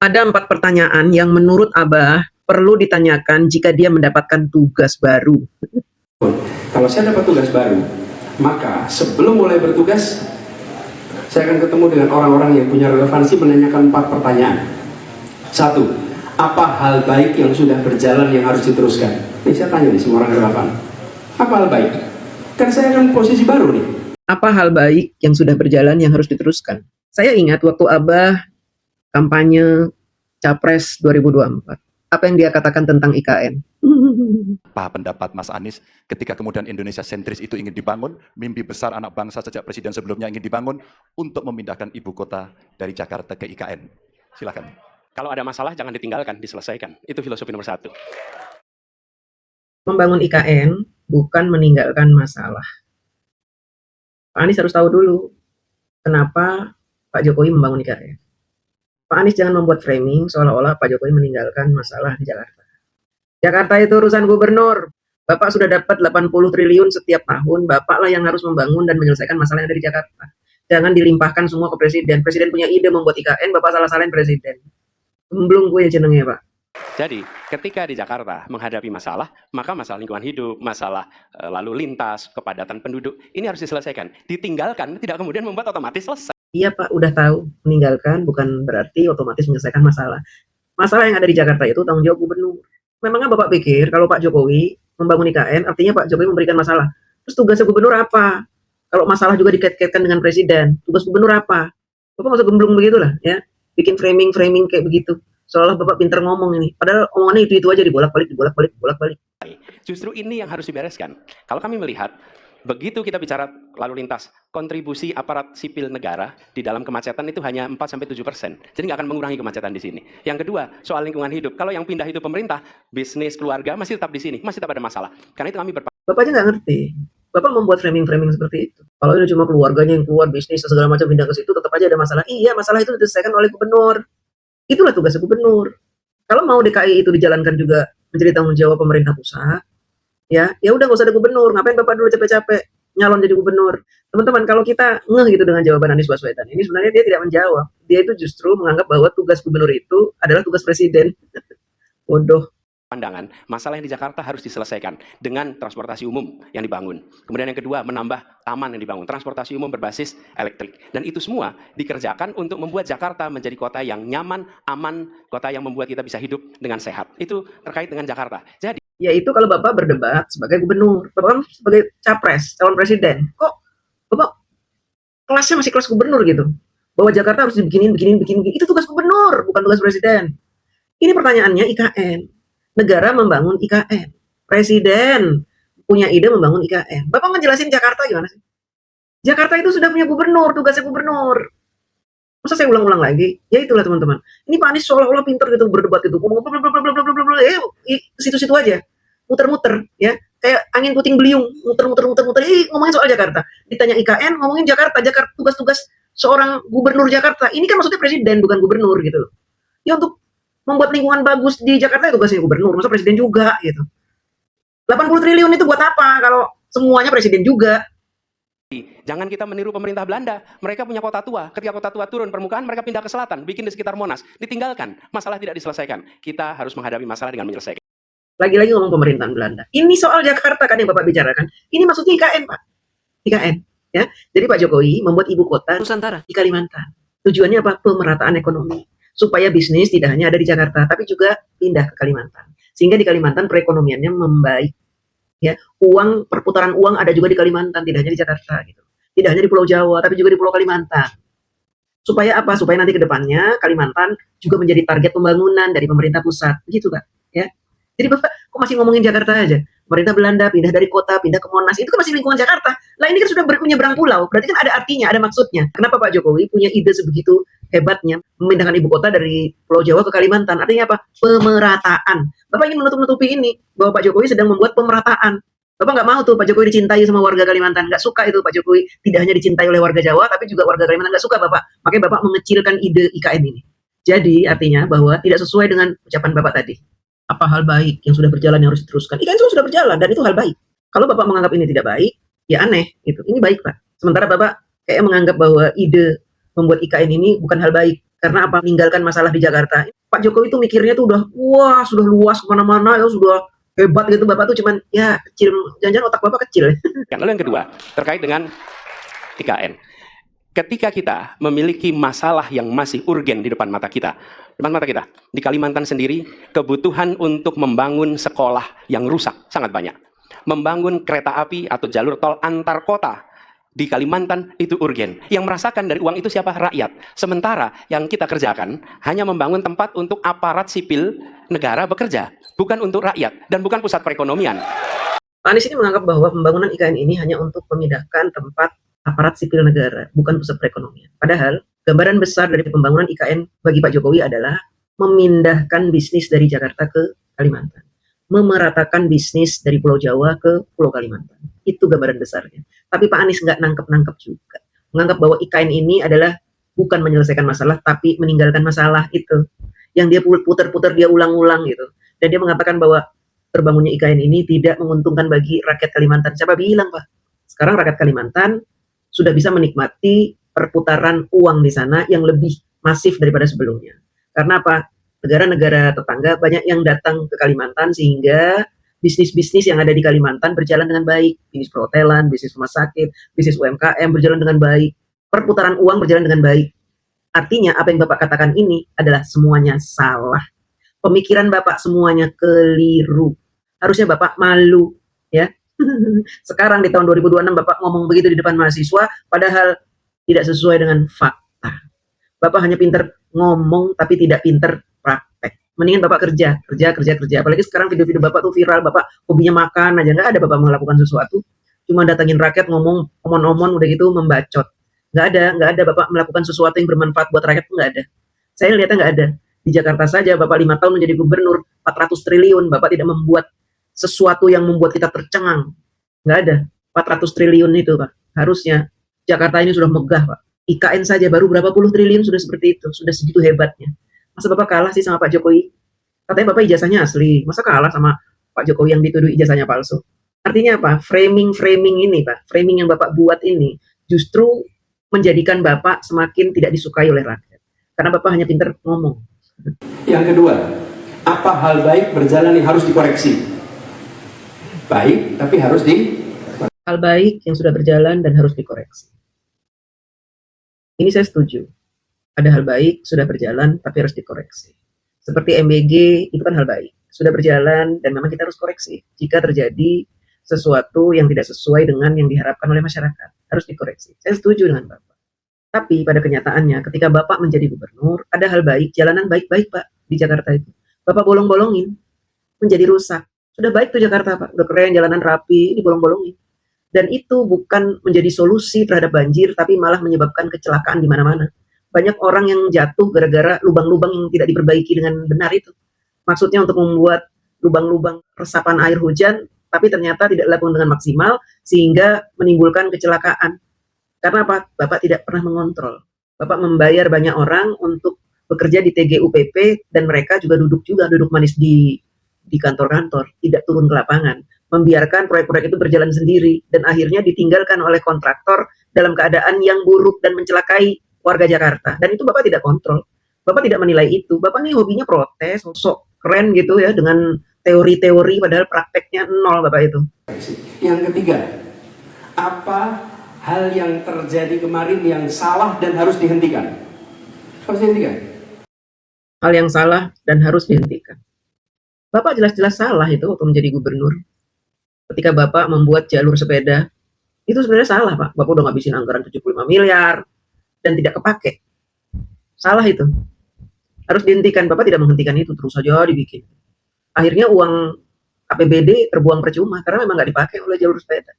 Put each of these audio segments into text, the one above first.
Ada 4 pertanyaan yang menurut Abah perlu ditanyakan jika dia mendapatkan tugas baru. Kalau saya dapat tugas baru, maka sebelum mulai bertugas, saya akan ketemu dengan orang-orang yang punya relevansi menanyakan 4 pertanyaan. 1. Apa hal baik yang sudah berjalan yang harus diteruskan? Ini saya tanya nih semua orang relevan. Apa hal baik? Kan saya akan posisi baru nih. Apa hal baik yang sudah berjalan yang harus diteruskan? Saya ingat waktu Abah kampanye Capres 2024. Apa yang dia katakan tentang IKN? Apa pendapat Mas Anies ketika kemudian Indonesia sentris itu ingin dibangun, mimpi besar anak bangsa sejak presiden sebelumnya ingin dibangun untuk memindahkan ibu kota dari Jakarta ke IKN? Silakan. Kalau ada masalah jangan ditinggalkan, diselesaikan. Itu filosofi nomor 1. Membangun IKN bukan meninggalkan masalah. Pak Anies harus tahu dulu kenapa Pak Jokowi membangun IKN. Pak Anies jangan membuat framing seolah-olah Pak Jokowi meninggalkan masalah di Jakarta. Jakarta itu urusan gubernur. Bapak sudah dapat 80 triliun setiap tahun. Bapak lah yang harus membangun dan menyelesaikan masalah yang ada di Jakarta. Jangan dilimpahkan semua ke presiden. Presiden punya ide membuat IKN, Bapak salah-salahin presiden. Belum gue jenengnya, Pak. Jadi, ketika di Jakarta menghadapi masalah, maka masalah lingkungan hidup, masalah lalu lintas, kepadatan penduduk, ini harus diselesaikan. Ditinggalkan, tidak kemudian membuat otomatis selesai. Iya, Pak, udah tahu. Meninggalkan bukan berarti otomatis menyelesaikan masalah. Masalah yang ada di Jakarta itu tanggung jawab gubernur. Memangnya Bapak pikir kalau Pak Jokowi membangun IKN, artinya Pak Jokowi memberikan masalah. Terus tugasnya gubernur apa? Kalau masalah juga dikait-kaitkan dengan presiden, tugas gubernur apa? Bapak nggak usah gemblung begitulah, ya. Bikin framing kayak begitu. Seolah Bapak pinter ngomong ini. Padahal omongannya itu aja dibolak-balik. Justru ini yang harus dibereskan. Kalau kami melihat, begitu kita bicara lalu lintas, kontribusi aparat sipil negara di dalam kemacetan itu hanya 4-7%. Jadi nggak akan mengurangi kemacetan di sini. Yang kedua, soal lingkungan hidup. Kalau yang pindah itu pemerintah, bisnis, keluarga masih tetap di sini, masih tetap ada masalah. Karena itu kami Bapak aja nggak ngerti. Bapak membuat framing seperti itu. Kalau itu cuma keluarganya yang keluar, bisnis, segala macam pindah ke situ, tetap aja ada masalah. Iya, masalah itu diselesaikan oleh gubernur. Itulah tugas gubernur. Kalau mau DKI itu dijalankan juga menjadi tanggung jawab pemerintah pusat, ya udah nggak usah ada gubernur. Ngapain Bapak dulu capek-capek nyalon jadi gubernur? Teman-teman, kalau kita ngeh gitu dengan jawaban Anies Baswedan ini, sebenarnya dia tidak menjawab. Dia itu justru menganggap bahwa tugas gubernur itu adalah tugas presiden. Bodoh. pandangan, masalah yang di Jakarta harus diselesaikan dengan transportasi umum yang dibangun. Kemudian yang kedua, menambah taman yang dibangun, transportasi umum berbasis elektrik. Dan itu semua dikerjakan untuk membuat Jakarta menjadi kota yang nyaman, aman, kota yang membuat kita bisa hidup dengan sehat. Itu terkait dengan Jakarta. Jadi, yaitu kalau Bapak berdebat sebagai gubernur, Bapak sebagai capres, calon presiden, kok Bapak kelasnya masih kelas gubernur gitu? Bahwa Jakarta harus begini. Itu tugas gubernur, bukan tugas presiden. Ini pertanyaannya IKN. Negara membangun IKN. Presiden punya ide membangun IKN. Bapak ngejelasin Jakarta gimana sih? Jakarta itu sudah punya gubernur, tugasnya gubernur. Masa saya ulang-ulang lagi? Ya itulah teman-teman. Ini Pak Anies seolah-olah pinter gitu berdebat gitu. Ngomong situ-situ aja. Muter-muter ya. Kayak angin puting beliung, muter. Ngomongin soal Jakarta. Ditanya IKN, ngomongin Jakarta, tugas-tugas seorang gubernur Jakarta. Ini kan maksudnya presiden bukan gubernur gitu. Ya untuk membuat lingkungan bagus di Jakarta itu tugasnya gubernur, masa presiden juga gitu. 80 triliun itu buat apa kalau semuanya presiden juga? jangan kita meniru pemerintah Belanda. Mereka punya kota tua. Ketika kota tua turun permukaan, mereka pindah ke selatan, bikin di sekitar Monas. Ditinggalkan. Masalah tidak diselesaikan. Kita harus menghadapi masalah dengan menyelesaikan. Lagi-lagi ngomong pemerintahan Belanda. Ini soal Jakarta kan yang Bapak bicarakan. Ini maksudnya IKN, Pak. IKN. Ya. Jadi Pak Jokowi membuat ibu kota Nusantara di Kalimantan. Tujuannya apa? Pemerataan ekonomi. Supaya bisnis tidak hanya ada di Jakarta, tapi juga pindah ke Kalimantan. Sehingga di Kalimantan perekonomiannya membaik. Ya, perputaran uang ada juga di Kalimantan, tidak hanya di Jakarta gitu. Tidak hanya di Pulau Jawa, tapi juga di Pulau Kalimantan. Supaya apa? Supaya nanti ke depannya Kalimantan juga menjadi target pembangunan dari pemerintah pusat. Begitu, Pak. Ya. Jadi Bapak kok masih ngomongin Jakarta aja? Pemerintah Belanda pindah dari kota, pindah ke Monas, itu kan masih lingkungan Jakarta. Lah ini kan sudah menyeberang pulau, berarti kan ada artinya, ada maksudnya. Kenapa Pak Jokowi punya ide sebegitu hebatnya memindahkan ibu kota dari Pulau Jawa ke Kalimantan? Artinya apa? Pemerataan. Bapak ingin menutup-nutupi ini, bahwa Pak Jokowi sedang membuat pemerataan. Bapak nggak mau tuh Pak Jokowi dicintai sama warga Kalimantan. Nggak suka itu Pak Jokowi tidak hanya dicintai oleh warga Jawa, tapi juga warga Kalimantan nggak suka Bapak. Makanya Bapak mengecilkan ide IKN ini. Jadi artinya bahwa tidak sesuai dengan ucapan Bapak tadi. Apa hal baik yang sudah berjalan yang harus diteruskan? IKN sudah berjalan dan itu hal baik. Kalau Bapak menganggap ini tidak baik, ya aneh gitu. Ini baik Pak. Sementara Bapak kayak menganggap bahwa ide membuat IKN ini bukan hal baik. Karena apa? Meninggalkan masalah di Jakarta. Pak Jokowi itu mikirnya tuh udah, wah sudah luas kemana-mana ya, sudah hebat gitu. Bapak tuh cuman, ya kecil, jangan-jangan otak Bapak kecil. Lalu yang kedua, terkait dengan IKN. Ketika kita memiliki masalah yang masih urgen di depan mata kita, di Kalimantan sendiri, kebutuhan untuk membangun sekolah yang rusak sangat banyak. Membangun kereta api atau jalur tol antar kota di Kalimantan itu urgen. Yang merasakan dari uang itu siapa? Rakyat. Sementara yang kita kerjakan hanya membangun tempat untuk aparat sipil negara bekerja, bukan untuk rakyat dan bukan pusat perekonomian. Pak Anies ini menganggap bahwa pembangunan IKN ini hanya untuk memindahkan tempat aparat sipil negara, bukan pusat perekonomian. Padahal, gambaran besar dari pembangunan IKN bagi Pak Jokowi adalah memindahkan bisnis dari Jakarta ke Kalimantan. Memeratakan bisnis dari Pulau Jawa ke Pulau Kalimantan. Itu gambaran besarnya. Tapi Pak Anies nggak nangkep-nangkep juga. Menganggap bahwa IKN ini adalah bukan menyelesaikan masalah, tapi meninggalkan masalah itu. Yang dia putar-putar, dia ulang-ulang gitu. Dan dia mengatakan bahwa terbangunnya IKN ini tidak menguntungkan bagi rakyat Kalimantan. Siapa bilang, Pak? Sekarang rakyat Kalimantan sudah bisa menikmati perputaran uang di sana yang lebih masif daripada sebelumnya. Karena apa? Negara-negara tetangga banyak yang datang ke Kalimantan sehingga bisnis-bisnis yang ada di Kalimantan berjalan dengan baik. Bisnis perhotelan, bisnis rumah sakit, bisnis UMKM berjalan dengan baik. Perputaran uang berjalan dengan baik. Artinya apa yang Bapak katakan ini adalah semuanya salah. Pemikiran Bapak semuanya keliru. Harusnya Bapak malu, ya. Sekarang di tahun 2026 Bapak ngomong begitu di depan mahasiswa, padahal tidak sesuai dengan fakta. Bapak hanya pinter ngomong tapi tidak pinter praktek. Mendingan Bapak kerja. Apalagi sekarang video-video Bapak tuh viral, Bapak hobinya makan aja, nggak ada Bapak melakukan sesuatu. Cuma datangin rakyat, ngomong omon-omon, udah gitu membacot. Nggak ada Bapak melakukan sesuatu yang bermanfaat buat rakyat, nggak ada. Saya lihatnya nggak ada. Di Jakarta saja Bapak 5 tahun menjadi gubernur, 400 triliun, Bapak tidak membuat sesuatu yang membuat kita tercengang. Nggak ada. 400 triliun itu, Pak. Harusnya Jakarta ini sudah megah, Pak. IKN saja baru berapa puluh triliun sudah seperti itu. Sudah segitu hebatnya. Masa Bapak kalah sih sama Pak Jokowi? Katanya Bapak ijazahnya asli. Masa kalah sama Pak Jokowi yang dituduh ijazahnya palsu? Artinya apa? Framing ini, Pak. Framing yang Bapak buat ini justru menjadikan Bapak semakin tidak disukai oleh rakyat. Karena Bapak hanya pintar ngomong. Yang kedua, apa hal baik berjalan yang harus dikoreksi? Baik, tapi harus hal baik yang sudah berjalan dan harus dikoreksi. Ini saya setuju. Ada hal baik sudah berjalan tapi harus dikoreksi. Seperti MBG itu kan hal baik, sudah berjalan dan memang kita harus koreksi. Jika terjadi sesuatu yang tidak sesuai dengan yang diharapkan oleh masyarakat, harus dikoreksi. Saya setuju dengan Bapak. Tapi pada kenyataannya ketika Bapak menjadi gubernur, ada hal baik, jalanan baik-baik Pak di Jakarta itu. Bapak bolong-bolongin, menjadi rusak. Sudah baik tuh Jakarta, Pak. Udah keren, jalanan rapi, ini bolong-bolongin. Dan itu bukan menjadi solusi terhadap banjir, tapi malah menyebabkan kecelakaan di mana-mana. Banyak orang yang jatuh gara-gara lubang-lubang yang tidak diperbaiki dengan benar itu. Maksudnya untuk membuat lubang-lubang resapan air hujan, tapi ternyata tidak dilakukan dengan maksimal, sehingga menimbulkan kecelakaan. Karena apa? Bapak tidak pernah mengontrol. Bapak membayar banyak orang untuk bekerja di TGUPP, dan mereka juga duduk manis di kantor-kantor, tidak turun ke lapangan, membiarkan proyek-proyek itu berjalan sendiri, dan akhirnya ditinggalkan oleh kontraktor dalam keadaan yang buruk dan mencelakai warga Jakarta. Dan itu Bapak tidak kontrol. Bapak tidak menilai itu. Bapak nih hobinya protes, sok keren gitu ya, dengan teori-teori, padahal prakteknya nol Bapak itu. Yang ketiga, apa hal yang terjadi kemarin yang salah dan harus dihentikan? Harus dihentikan. Hal yang salah dan harus dihentikan. Bapak jelas-jelas salah itu waktu menjadi gubernur. Ketika Bapak membuat jalur sepeda, itu sebenarnya salah, Pak. Bapak udah ngabisin anggaran 75 miliar dan tidak kepake. Salah itu. Harus dihentikan. Bapak tidak menghentikan itu, terus saja dibikin. Akhirnya uang APBD terbuang percuma karena memang nggak dipakai oleh jalur sepeda.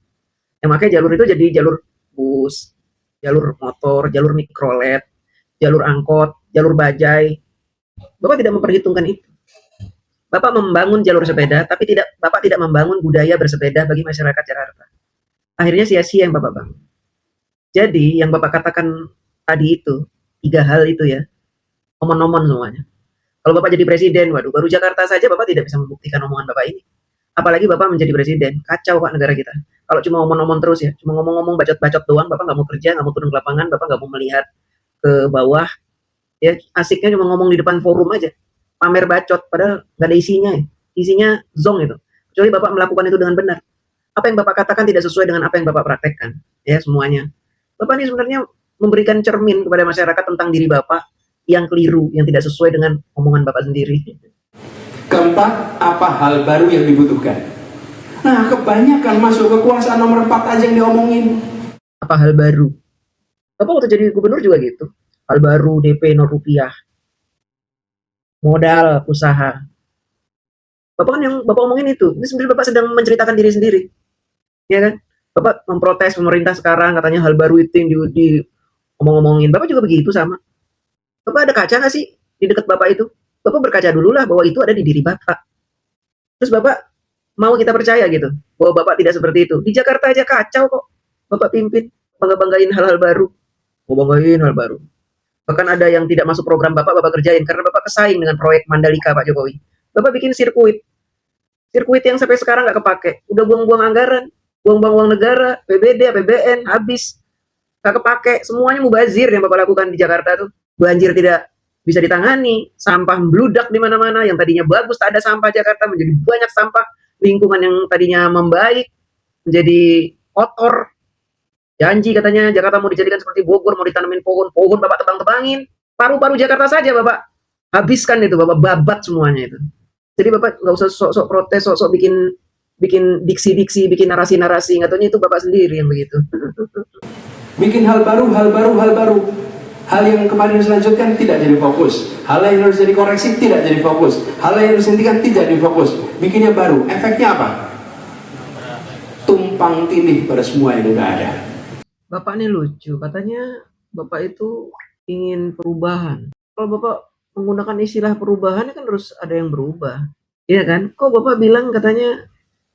Yang pakai jalur itu jadi jalur bus, jalur motor, jalur mikrolet, jalur angkot, jalur bajai. Bapak tidak memperhitungkan itu. Bapak membangun jalur sepeda, tapi Bapak tidak membangun budaya bersepeda bagi masyarakat Jakarta. Akhirnya sia-sia yang Bapak bangun. Jadi yang Bapak katakan tadi itu, 3 hal itu ya, omon-omon semuanya. Kalau Bapak jadi presiden, waduh, baru Jakarta saja Bapak tidak bisa membuktikan omongan Bapak ini. Apalagi Bapak menjadi presiden, kacau Pak negara kita. Kalau cuma omon-omon terus ya, cuma ngomong-ngomong bacot-bacot doang, Bapak nggak mau kerja, nggak mau turun ke lapangan, Bapak nggak mau melihat ke bawah, Ya asiknya cuma ngomong di depan forum aja, pamer bacot, padahal nggak ada isinya ya. Isinya zong itu. Kecuali Bapak melakukan itu dengan benar. Apa yang Bapak katakan tidak sesuai dengan apa yang Bapak praktekkan. Ya semuanya. Bapak ini sebenarnya memberikan cermin kepada masyarakat tentang diri Bapak yang keliru, yang tidak sesuai dengan omongan Bapak sendiri. Keempat, apa hal baru yang dibutuhkan? Nah, kebanyakan masuk kekuasaan nomor 4 aja yang diomongin. Apa hal baru? Bapak waktu jadi gubernur juga gitu. Hal baru, DP 0 rupiah. Modal, usaha. Bapak kan yang Bapak omongin itu. Ini sebenarnya Bapak sedang menceritakan diri sendiri. Ya kan? Bapak memprotes pemerintah sekarang, katanya hal baru itu yang di omong-omongin. Bapak juga begitu sama. Bapak ada kaca nggak sih di dekat Bapak itu? Bapak berkaca dulu lah bahwa itu ada di diri Bapak. Terus Bapak mau kita percaya gitu bahwa Bapak tidak seperti itu. Di Jakarta aja kacau kok. Bapak pimpin, bangga-banggain hal-hal baru. Mau banggain hal baru. Bahkan ada yang tidak masuk program Bapak kerjain karena Bapak kesaing dengan proyek Mandalika Pak Jokowi. Bapak bikin sirkuit. Sirkuit yang sampai sekarang nggak kepake. Udah buang-buang anggaran, buang-buang uang negara, PBD, APBN, habis. Nggak kepake. Semuanya mubazir yang Bapak lakukan di Jakarta tuh. Banjir tidak bisa ditangani, sampah membludak di mana-mana, yang tadinya bagus tak ada sampah Jakarta menjadi banyak sampah, lingkungan yang tadinya membaik menjadi kotor. Janji katanya Jakarta mau dijadikan seperti Bogor, mau ditanamin pohon Bapak tebang-tebangin. Paru-paru Jakarta saja Bapak habiskan itu, Bapak babat semuanya itu. Jadi Bapak nggak usah sok-sok protes, sok-sok bikin diksi-diksi, bikin narasi-narasi, nggak taunya itu Bapak sendiri yang begitu. Bikin hal baru. Hal yang kemarin dilanjutkan tidak jadi fokus. Hal yang harus jadi koreksi tidak jadi fokus. Hal yang harus dihentikan tidak jadi fokus. Bikinnya baru. Efeknya apa? Tumpang tindih pada semua yang udah ada. Bapak ini lucu, katanya Bapak itu ingin perubahan. Kalau Bapak menggunakan istilah perubahan kan harus ada yang berubah. Iya kan? Kok Bapak bilang katanya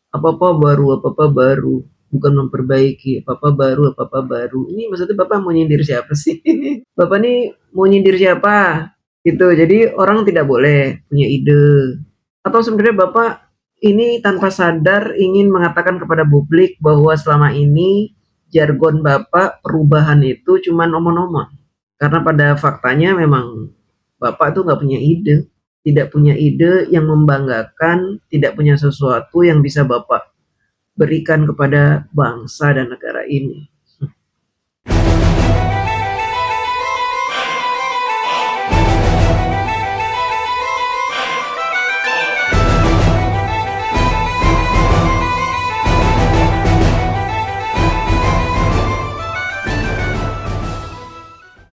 apa-apa baru, bukan memperbaiki, apa-apa baru. Ini maksudnya Bapak mau nyindir siapa sih? Bapak ini mau nyindir siapa? Gitu. Jadi orang tidak boleh punya ide. Atau sebenarnya Bapak ini tanpa sadar ingin mengatakan kepada publik bahwa selama ini jargon Bapak perubahan itu cuma omong-omong. Karena pada faktanya memang Bapak tuh nggak punya ide. Tidak punya ide yang membanggakan, tidak punya sesuatu yang bisa Bapak berikan kepada bangsa dan negara ini.